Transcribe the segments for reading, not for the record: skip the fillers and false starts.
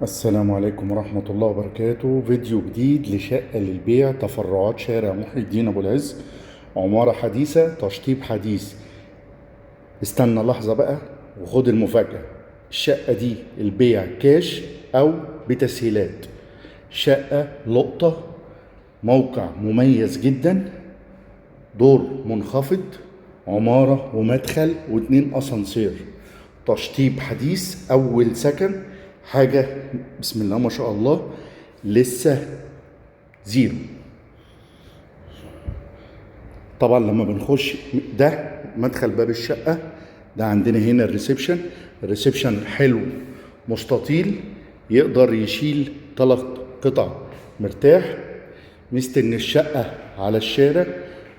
السلام عليكم ورحمة الله وبركاته. فيديو جديد لشقة للبيع، تفرعات شارع محي الدين أبو العز، عمارة حديثة، تشطيب حديث. استنى لحظة بقى وخد المفاجأة. الشقة دي البيع كاش أو بتسهيلات. شقة لقطة، موقع مميز جدا، دور منخفض، عمارة ومدخل واتنين أسانسير، تشطيب حديث، أول سكن، حاجة بسم الله ما شاء الله، لسه زيرو. طبعا لما بنخش ده مدخل باب الشقة، ده عندنا هنا الريسبشن حلو مستطيل، يقدر يشيل 3 قطع مرتاح. ميزة ان الشقة على الشارع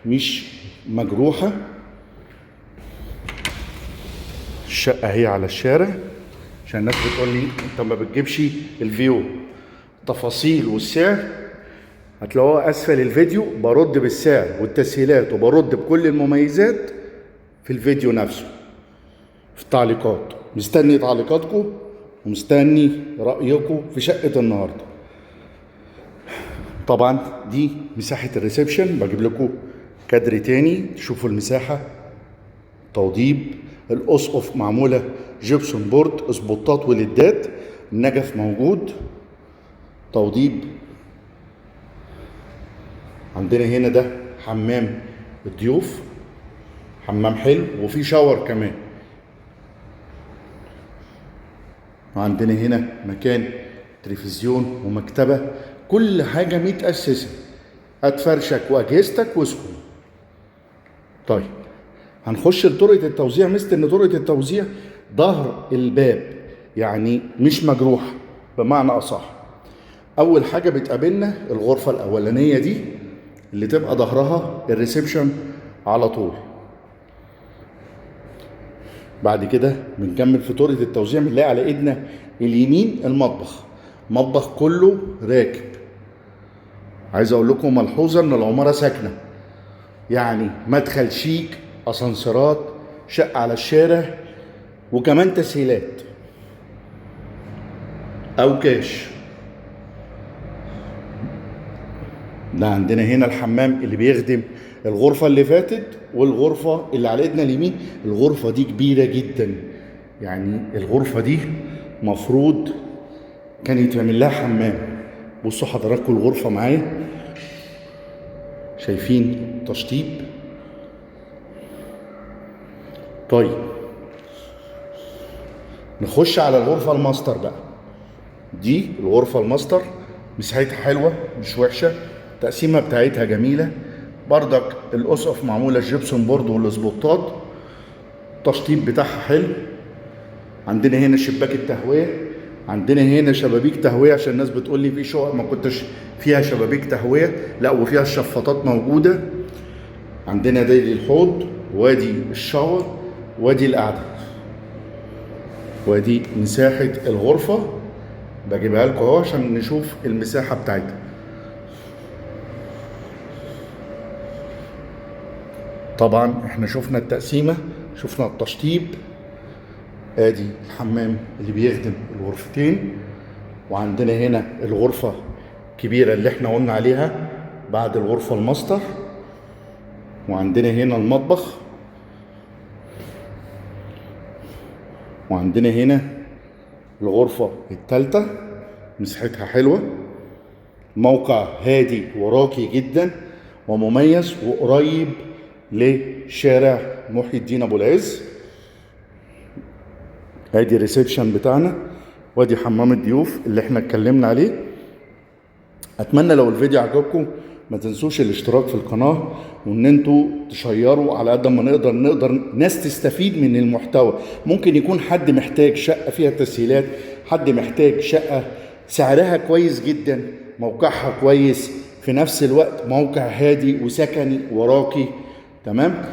مش مجروحة، الشقة هي على الشارع، عشان الناس بتقول لي انت ما بتجيبش الفيو. تفاصيل والسعر هتلاقوها اسفل الفيديو، برد بالسعر والتسهيلات وبرد بكل المميزات في الفيديو نفسه في التعليقات. مستني تعليقاتكم ومستني رأيكم في شقة النهارده. طبعا دي مساحة الريسبشن، بجيب لكم كادر تاني تشوفوا المساحة. توضيب، الأسقف معمولة جبسون بورد، اسبوتات وليدات، النجف موجود. توضيب. عندنا هنا ده حمام الضيوف، حمام حلو وفي شاور كمان. وعندنا هنا مكان تلفزيون ومكتبة، كل حاجة متأسسة، هتفرشك وأجهزتك واسكن. طيب هنخش لطرقة التوزيع. ميزة ان طرقة التوزيع ظهر الباب يعني مش مجروح، بمعنى أصح. أول حاجة بتقابلنا الغرفة الأولانية دي اللي تبقى ظهرها الريسبشن على طول. بعد كده بنكمل في طرقة التوزيع، بنلاقي على ايدنا اليمين المطبخ، مطبخ كله راكب. عايز اقول لكم ملحوظة ان العمارة ساكنة، يعني مدخل شيك، اسانسيرات، شقة على الشارع، وكمان تسهيلات او كاش. ده عندنا هنا الحمام اللي بيخدم الغرفة اللي فاتت والغرفة اللي على ايدنا اليمين. الغرفة دي كبيرة جدا، يعني الغرفة دي مفروض كان يتعمل لها حمام. بصوا حضراتكم الغرفة معايا، شايفين تشطيب. طيب نخش على الغرفة الماستر بقى. دي الغرفة الماستر، مساحتها حلوة مش وحشة، التقسيمة بتاعتها جميلة. بردك الأسقف معمولة جبسون بورد والسبوتات، التشطيب بتاعها حلو. عندنا هنا شباك التهوية، عندنا هنا شبابيك تهوية، عشان الناس بتقول لي في شقق ما كنتش فيها شبابيك تهوية، لا وفيها الشفاطات موجودة. عندنا ده الحوض، وادي الشاور، وادي القعدة، وادي مساحة الغرفة. بجيبها لكم اهو عشان نشوف المساحة بتاعتها. طبعا احنا شفنا التقسيمة، شفنا التشطيب. ادي الحمام اللي بيخدم الغرفتين، وعندنا هنا الغرفة الكبيرة اللي احنا قلنا عليها بعد الغرفة الماستر. وعندنا هنا المطبخ، وعندنا هنا الغرفة الثالثة، مساحتها حلوة، موقع هادي وراقي جدا ومميز وقريب لشارع محي الدين ابو العز. ادي الريسبشن بتاعنا، وادي حمام الضيوف اللي احنا اتكلمنا عليه. اتمنى لو الفيديو عجبكم ما تنسوش الاشتراك في القناة، وان انتوا تشيروا على قد ما نقدر ناس تستفيد من المحتوى. ممكن يكون حد محتاج شقة فيها تسهيلات، حد محتاج شقة سعرها كويس جدا، موقعها كويس، في نفس الوقت موقع هادي وسكني وراقي. تمام.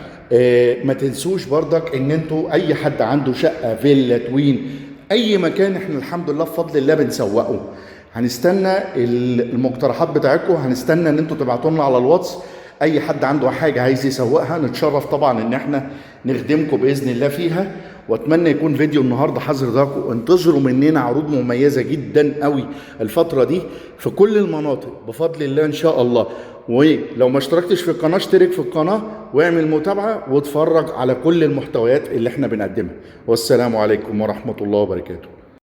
ما تنسوش بردك ان انتوا اي حد عنده شقة، فيلا، توين، اي مكان، احنا الحمد لله بفضل الله بنسوقه. هنستنى المقترحات بتاعتكم، هنستنى ان انتوا تبعتوا لنا على الواتس. اي حد عنده حاجه عايز يسوقها، نتشرف طبعا ان احنا نخدمكم باذن الله فيها. واتمنى يكون فيديو النهارده حظ رضاكم. انتظروا مننا عروض مميزه جدا قوي الفتره دي في كل المناطق بفضل الله ان شاء الله. ولو ما اشتركتش في القناه اشترك في القناه واعمل متابعه واتفرج على كل المحتويات اللي احنا بنقدمها. والسلام عليكم ورحمه الله وبركاته.